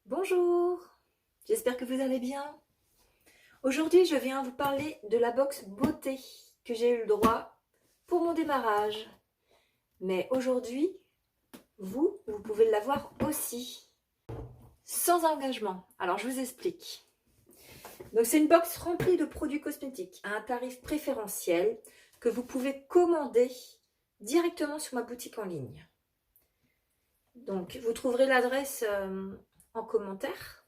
Bonjour, j'espère que vous allez bien. Aujourd'hui, je viens vous parler de la box beauté que j'ai eu le droit pour mon démarrage. Mais aujourd'hui, vous pouvez l'avoir aussi, sans engagement. Alors, je vous explique. Donc, c'est une box remplie de produits cosmétiques à un tarif préférentiel que vous pouvez commander directement sur ma boutique en ligne. Donc, vous trouverez l'adresse en commentaire.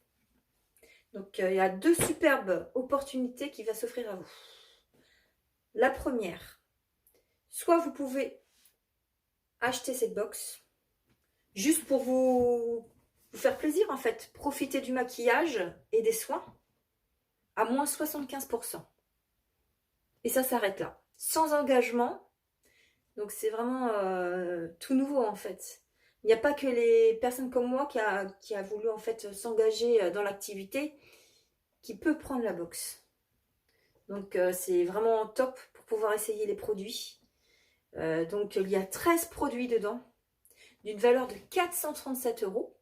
Donc, il y a deux superbes opportunités qui vont s'offrir à vous. La première, soit vous pouvez acheter cette box juste pour vous faire plaisir en fait, profiter du maquillage et des soins à moins 75%. Et ça s'arrête là, sans engagement. Donc c'est vraiment tout nouveau en fait. Il n'y a pas que les personnes comme moi qui a voulu en fait s'engager dans l'activité qui peut prendre la box. Donc c'est vraiment top pour pouvoir essayer les produits. Donc il y a 13 produits dedans, d'une valeur de 437 €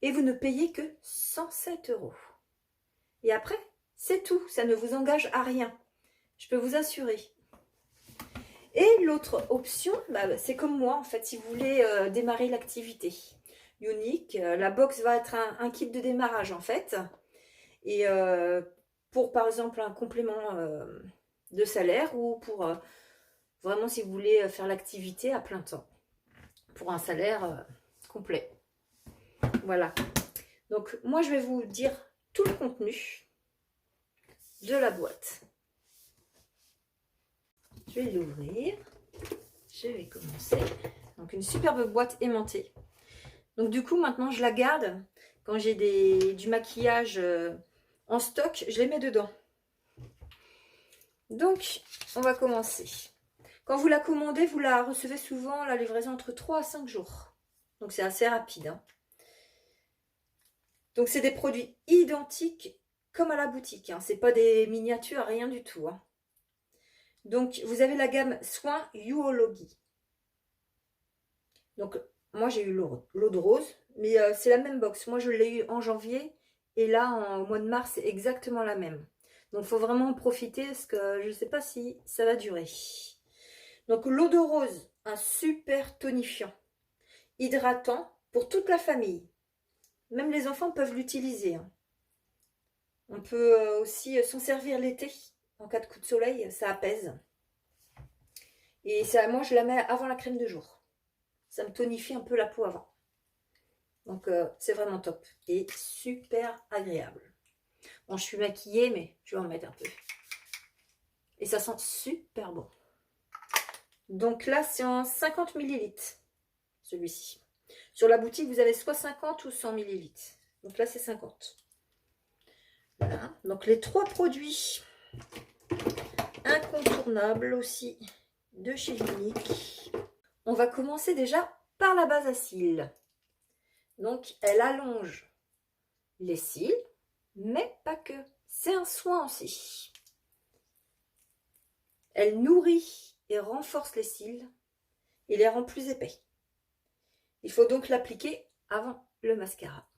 et vous ne payez que 107 €. Et après, c'est tout, ça ne vous engage à rien, je peux vous assurer. Et l'autre option, c'est comme moi en fait, si vous voulez démarrer l'activité. Unique, la box va être un kit de démarrage en fait. Et pour par exemple un complément de salaire ou pour vraiment si vous voulez faire l'activité à plein temps. Pour un salaire complet. Voilà. Donc moi je vais vous dire tout le contenu de la boîte. Je vais l'ouvrir. Je vais commencer. Donc une superbe boîte aimantée. Donc du coup maintenant je la garde. Quand j'ai du maquillage en stock, je les mets dedans. Donc on va commencer. Quand vous la commandez, vous la recevez souvent la livraison entre 3 à 5 jours. Donc c'est assez rapide. Hein. Donc c'est des produits identiques comme à la boutique. Hein. C'est pas des miniatures, rien du tout. Hein. Donc vous avez la gamme Soins Uology. Donc moi j'ai eu l'eau de rose, mais c'est la même box. Moi je l'ai eu en janvier et là au mois de mars c'est exactement la même. Donc il faut vraiment en profiter parce que je ne sais pas si ça va durer. Donc l'eau de rose, un super tonifiant, hydratant pour toute la famille. Même les enfants peuvent l'utiliser. Hein. On peut aussi s'en servir l'été, en cas de coup de soleil, ça apaise. Et ça, moi, je la mets avant la crème de jour. Ça me tonifie un peu la peau avant. Donc, c'est vraiment top. Et super agréable. Bon, je suis maquillée, mais je vais en mettre un peu. Et ça sent super bon. Donc là, c'est en 50 ml, celui-ci. Sur la boutique, vous avez soit 50 ou 100 ml. Donc là, c'est 50. Voilà. Donc les trois produits incontournables aussi de chez Unique. On va commencer déjà par la base à cils. Donc elle allonge les cils, mais pas que. C'est un soin aussi. Elle nourrit et renforce les cils et les rend plus épais. Il faut donc l'appliquer avant le mascara.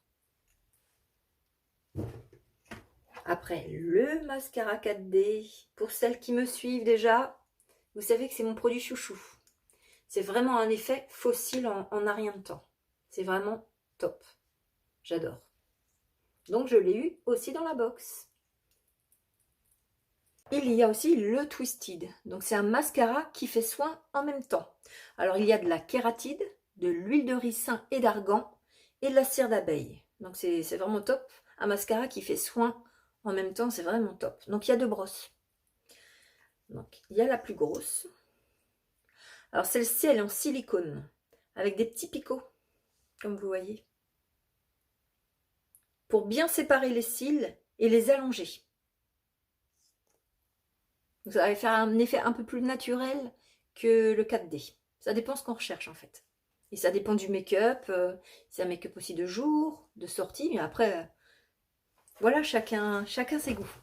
Après, le mascara 4D, pour celles qui me suivent déjà, vous savez que c'est mon produit chouchou. C'est vraiment un effet fossile en un rien de temps. C'est vraiment top. J'adore. Donc, je l'ai eu aussi dans la box. Il y a aussi le Twisted. Donc, c'est un mascara qui fait soin en même temps. Alors, il y a de la kératide, de l'huile de ricin et d'argan et de la cire d'abeille. Donc, c'est vraiment top. Un mascara qui fait soin en même temps, c'est vraiment top. Donc, il y a deux brosses. Donc, il y a la plus grosse. Alors, celle-ci, elle est en silicone avec des petits picots, comme vous voyez. Pour bien séparer les cils et les allonger. Donc ça va faire un effet un peu plus naturel que le 4D. Ça dépend ce qu'on recherche en fait. Et ça dépend du make-up. C'est un make-up aussi de jour, de sortie. Mais après, voilà, chacun ses goûts.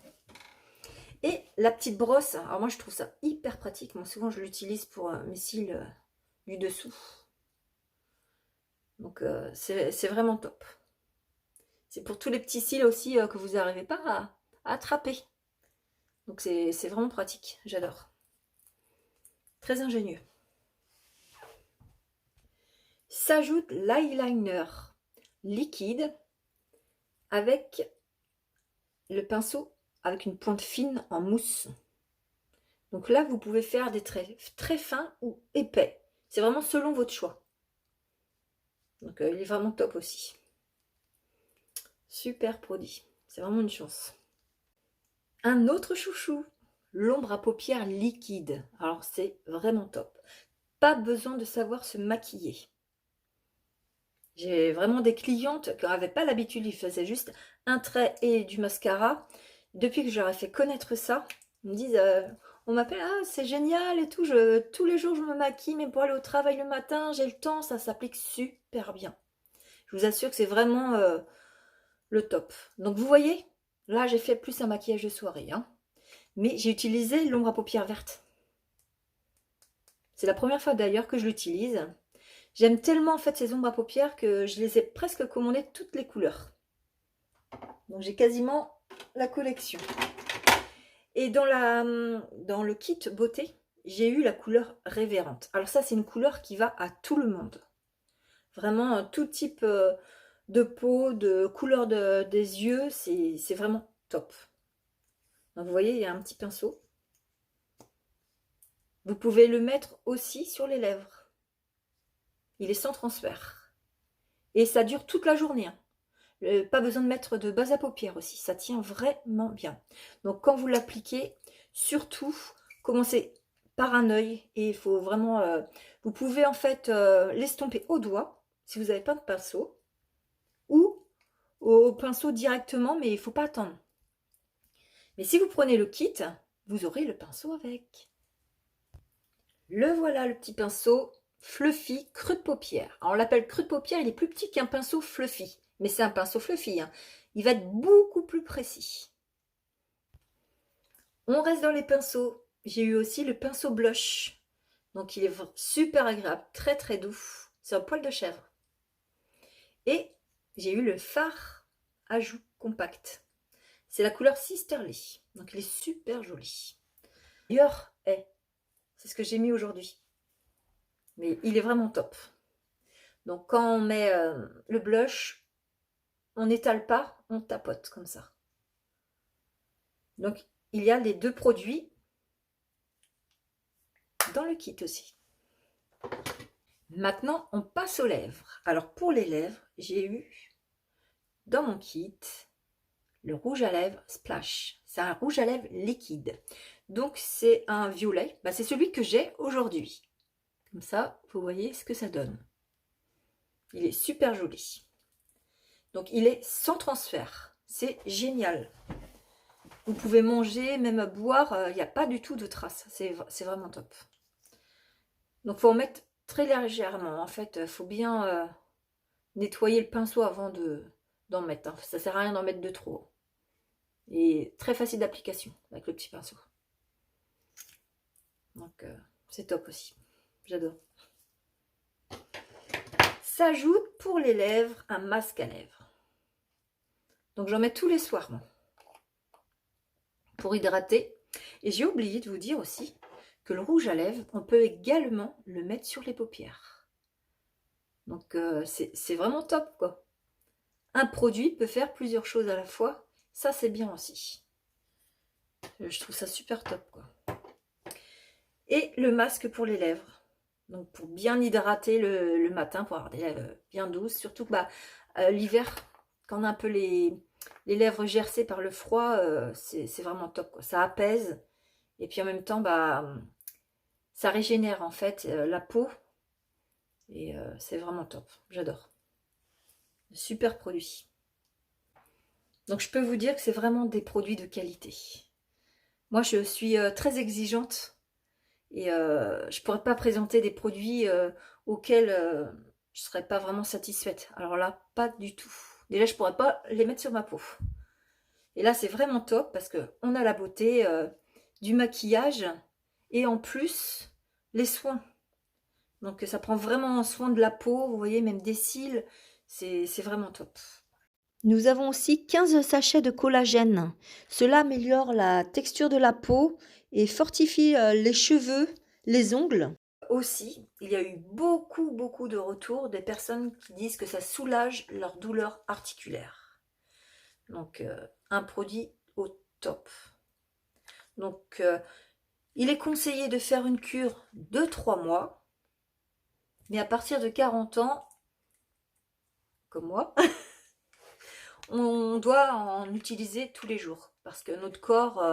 Et la petite brosse, alors moi je trouve ça hyper pratique. Moi souvent je l'utilise pour mes cils du dessous. Donc c'est vraiment top. C'est pour tous les petits cils aussi que vous n'arrivez pas à attraper. Donc c'est vraiment pratique, j'adore. Très ingénieux. S'ajoute l'eyeliner liquide avec le pinceau avec une pointe fine en mousse. Donc là, vous pouvez faire des traits très fins ou épais. C'est vraiment selon votre choix. Donc il est vraiment top aussi. Super produit. C'est vraiment une chance. Un autre chouchou, l'ombre à paupières liquide. Alors c'est vraiment top. Pas besoin de savoir se maquiller. J'ai vraiment des clientes qui n'avaient pas l'habitude, ils faisaient juste un trait et du mascara. Depuis que je leur ai fait connaître ça, ils me disent, on m'appelle, ah c'est génial et tout, tous les jours je me maquille, mais pour aller au travail le matin, j'ai le temps, ça s'applique super bien. Je vous assure que c'est vraiment le top. Donc vous voyez, là j'ai fait plus un maquillage de soirée, hein, mais j'ai utilisé l'ombre à paupières verte. C'est la première fois d'ailleurs que je l'utilise. J'aime tellement en fait ces ombres à paupières que je les ai presque commandées toutes les couleurs. Donc j'ai quasiment la collection. Et dans le kit beauté, j'ai eu la couleur révérente. Alors ça, c'est une couleur qui va à tout le monde. Vraiment, tout type de peau, de couleur des yeux, c'est vraiment top. Donc vous voyez, il y a un petit pinceau. Vous pouvez le mettre aussi sur les lèvres. Il est sans transfert. Et ça dure toute la journée. Hein. Pas besoin de mettre de base à paupières aussi. Ça tient vraiment bien. Donc quand vous l'appliquez, surtout, commencez par un œil. Et il faut vraiment... vous pouvez en fait l'estomper au doigt, si vous n'avez pas de pinceau. Ou au pinceau directement, mais il ne faut pas attendre. Mais si vous prenez le kit, vous aurez le pinceau avec. Le voilà, le petit pinceau fluffy creux de paupière. Alors, on l'appelle creux de paupière, il est plus petit qu'un pinceau fluffy. Mais c'est un pinceau fluffy. Hein. Il va être beaucoup plus précis. On reste dans les pinceaux. J'ai eu aussi le pinceau blush. Donc, il est super agréable, très très doux. C'est un poil de chèvre. Et j'ai eu le fard à joues compact. C'est la couleur Sisterly. Donc, il est super joli. D'ailleurs, c'est ce que j'ai mis aujourd'hui. Mais il est vraiment top. Donc, quand on met le blush, on n'étale pas, on tapote comme ça. Donc, il y a les deux produits dans le kit aussi. Maintenant, on passe aux lèvres. Alors, pour les lèvres, j'ai eu dans mon kit le rouge à lèvres Splash. C'est un rouge à lèvres liquide. Donc, c'est un violet. Bah, c'est celui que j'ai aujourd'hui. Comme ça, vous voyez ce que ça donne. Il est super joli. Donc, il est sans transfert. C'est génial. Vous pouvez manger, même boire. Il n'y a pas du tout de traces. C'est vraiment top. Donc, il faut en mettre très légèrement. En fait, il faut bien nettoyer le pinceau avant d'en mettre. Hein. Ça ne sert à rien d'en mettre de trop. Et très facile d'application avec le petit pinceau. Donc, c'est top aussi. J'adore. S'ajoute pour les lèvres un masque à lèvres. Donc, j'en mets tous les soirs, moi. Pour hydrater. Et j'ai oublié de vous dire aussi que le rouge à lèvres, on peut également le mettre sur les paupières. Donc, c'est vraiment top, quoi. Un produit peut faire plusieurs choses à la fois. Ça, c'est bien aussi. Je trouve ça super top, quoi. Et le masque pour les lèvres. Donc, pour bien hydrater le matin, pour avoir des lèvres bien douces. Surtout que l'hiver, quand on a un peu les lèvres gercées par le froid, c'est vraiment top, quoi. Ça apaise. Et puis en même temps, ça régénère en fait la peau. Et c'est vraiment top. J'adore. Super produit. Donc je peux vous dire que c'est vraiment des produits de qualité. Moi je suis très exigeante. Et je ne pourrais pas présenter des produits auxquels je ne serais pas vraiment satisfaite. Alors là, pas du tout. Déjà, je ne pourrais pas les mettre sur ma peau. Et là, c'est vraiment top parce qu'on a la beauté du maquillage et en plus, les soins. Donc, ça prend vraiment soin de la peau. Vous voyez, même des cils. C'est vraiment top. Nous avons aussi 15 sachets de collagène. Cela améliore la texture de la peau et fortifie les cheveux, les ongles. Aussi, il y a eu beaucoup de retours des personnes qui disent que ça soulage leurs douleurs articulaires. Donc, un produit au top. Donc, il est conseillé de faire une cure de 3 mois, mais à partir de 40 ans, comme moi, on doit en utiliser tous les jours parce que notre corps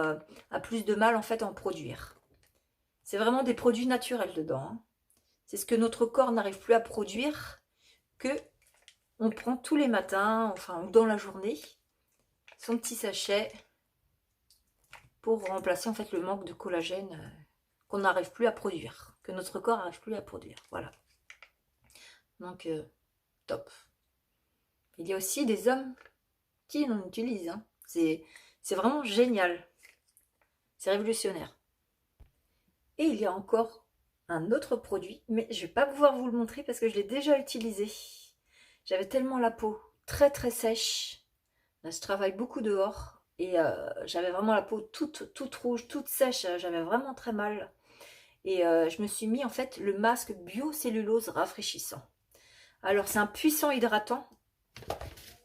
a plus de mal en fait à en produire. C'est vraiment des produits naturels dedans, hein. C'est ce que notre corps n'arrive plus à produire que on prend tous les matins, enfin dans la journée, son petit sachet pour remplacer en fait le manque de collagène qu'on n'arrive plus à produire, que notre corps n'arrive plus à produire. Voilà. Donc top. Il y a aussi des hommes qui en utilisent, hein. C'est vraiment génial. C'est révolutionnaire. Et il y a encore un autre produit, mais je ne vais pas pouvoir vous le montrer parce que je l'ai déjà utilisé. J'avais tellement la peau très sèche. Là, je travaille beaucoup dehors et j'avais vraiment la peau toute rouge, toute sèche. J'avais vraiment très mal. Et je me suis mis en fait le masque biocellulose rafraîchissant. Alors c'est un puissant hydratant.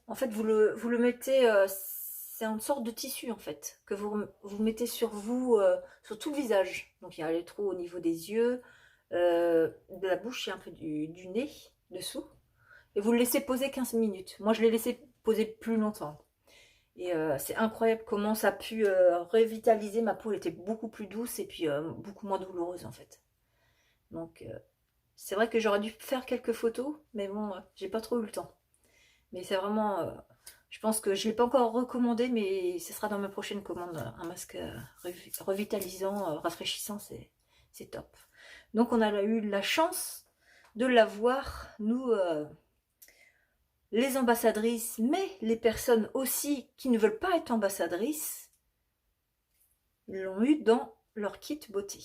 En fait, vous le mettez, c'est une sorte de tissu en fait, que vous mettez sur vous, sur tout le visage. Donc il y a les trous au niveau des yeux, de la bouche et un peu du nez, dessous. Et vous le laissez poser 15 minutes. Moi je l'ai laissé poser plus longtemps. Et c'est incroyable comment ça a pu revitaliser ma peau. Elle était beaucoup plus douce et puis beaucoup moins douloureuse en fait. Donc c'est vrai que j'aurais dû faire quelques photos, mais bon, j'ai pas trop eu le temps. Mais c'est vraiment, je pense que je ne l'ai pas encore recommandé, mais ce sera dans ma prochaine commande. Un masque revitalisant, rafraîchissant, c'est top. Donc on a eu la chance de l'avoir, nous, les ambassadrices, mais les personnes aussi qui ne veulent pas être ambassadrices, ils l'ont eu dans leur kit beauté.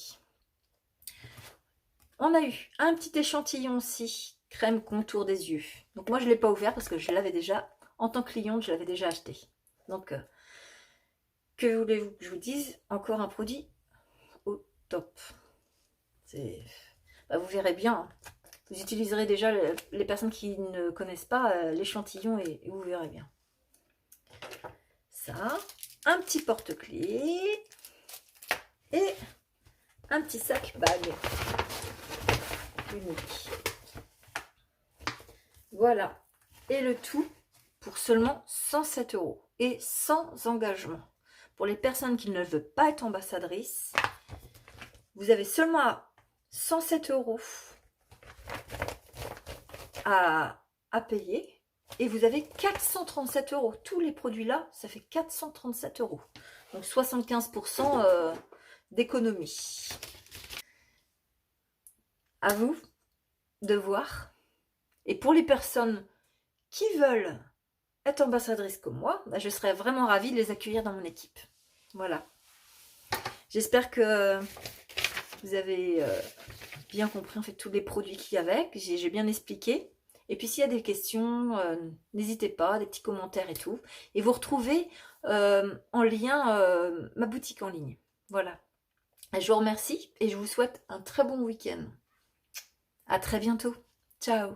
On a eu un petit échantillon aussi, crème contour des yeux. Donc moi je ne l'ai pas ouvert parce que je l'avais déjà, en tant que cliente, je l'avais déjà acheté. Donc que voulez-vous que je vous dise? Encore un produit au top. Vous verrez bien. Vous utiliserez déjà les personnes qui ne connaissent pas l'échantillon et vous verrez bien. Ça, un petit porte-clés et un petit sac bague unique. Voilà. Et le tout pour seulement 107 € et sans engagement. Pour les personnes qui ne veulent pas être ambassadrices, vous avez seulement 107 € à payer et vous avez 437 €. Tous les produits là, ça fait 437 €. Donc 75% d'économie. À vous de voir. Et pour les personnes qui veulent être ambassadrices comme moi, je serais vraiment ravie de les accueillir dans mon équipe. Voilà. J'espère que vous avez bien compris en fait tous les produits qu'il y avait, que j'ai bien expliqué. Et puis s'il y a des questions, n'hésitez pas, des petits commentaires et tout. Et vous retrouvez en lien ma boutique en ligne. Voilà. Je vous remercie et je vous souhaite un très bon week-end. À très bientôt. Ciao.